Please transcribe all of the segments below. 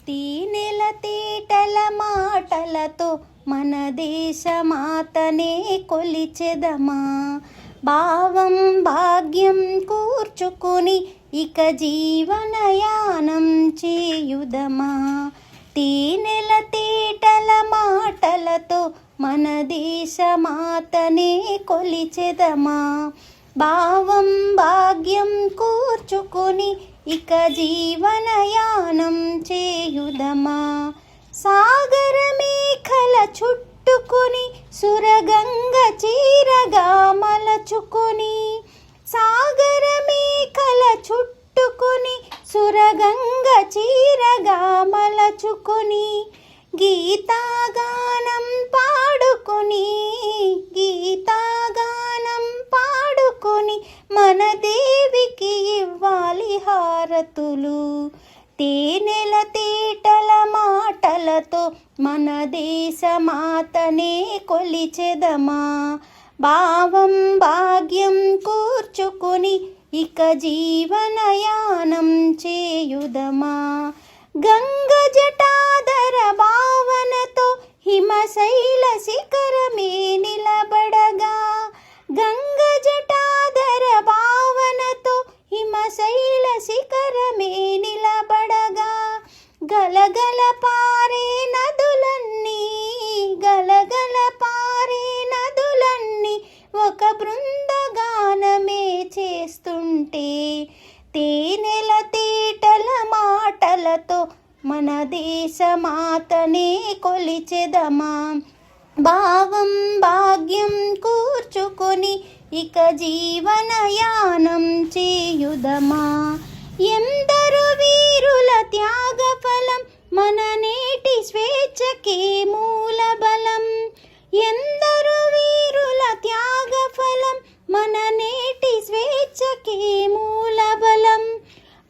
తీనెల తేటల మాటలతో మన దేశమాతనే కొలిచెదమా. భావం భాగ్యం కూర్చుకొని ఇక జీవనయానం చేయుదమా. తీనెల తేటల మాటలతో మన దేశమాతనే కొలిచెదమా. భావం భాగ్యం కూర్చుకొని ఇక జీవనయానం చేయుదమా. సాగర మేఖల చుట్టుకొని సురగంగ చీరగా మలచుకొని, సాగర మేఖల చుట్టుకొని సురగంగ చీరగా మలచుకొని, గీతాగానం పాడుకొని గీతాగానం పాడుకొని మన దేవికి ఇవ్వాలి హారతులు. తేనెల తేటల మాటలతో మన దేశమాతనే కొలిచెదమా. భావం భాగ్యం కూర్చుకొని ఇక జీవనయానం చేయుదమా. గంగ జటాధర భావనతో హిమశైల శిఖరమే నిలబడగా, గంగ జటాధర భావనతో హిమశైల శిఖరమే నిలబడగా, గలగల పారే నదులన్నీ గలగల పారే నదులన్నీ ఒక బృందగానమే చేస్తుంటే, తేనెల తేటల మాటలతో మన దేశమాతనే కొలిచెదమా. భావం భాగ్యం కూర్చుకొని ఇక జీవనయానం చేయుదమా. ఎందరు వీరుల త్యాగఫలం మన నేటి స్వేచ్ఛకే మూలబలం. ఎందరు వీరుల త్యాగఫలం మన నేటి స్వేచ్ఛకే మూలబలం.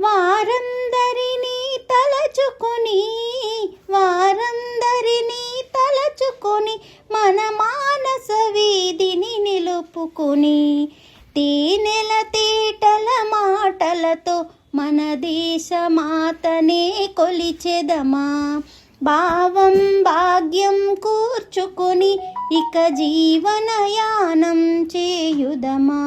వారందరినీ తలచుకొని మన మానస వీధిని నిలుపుకొని, తేనెల తేటల మాటలతో మన దేశమాతనే కొలిచెదమా. భావం భాగ్యం కూర్చుకొని ఇక జీవనయానం చేయుదమా.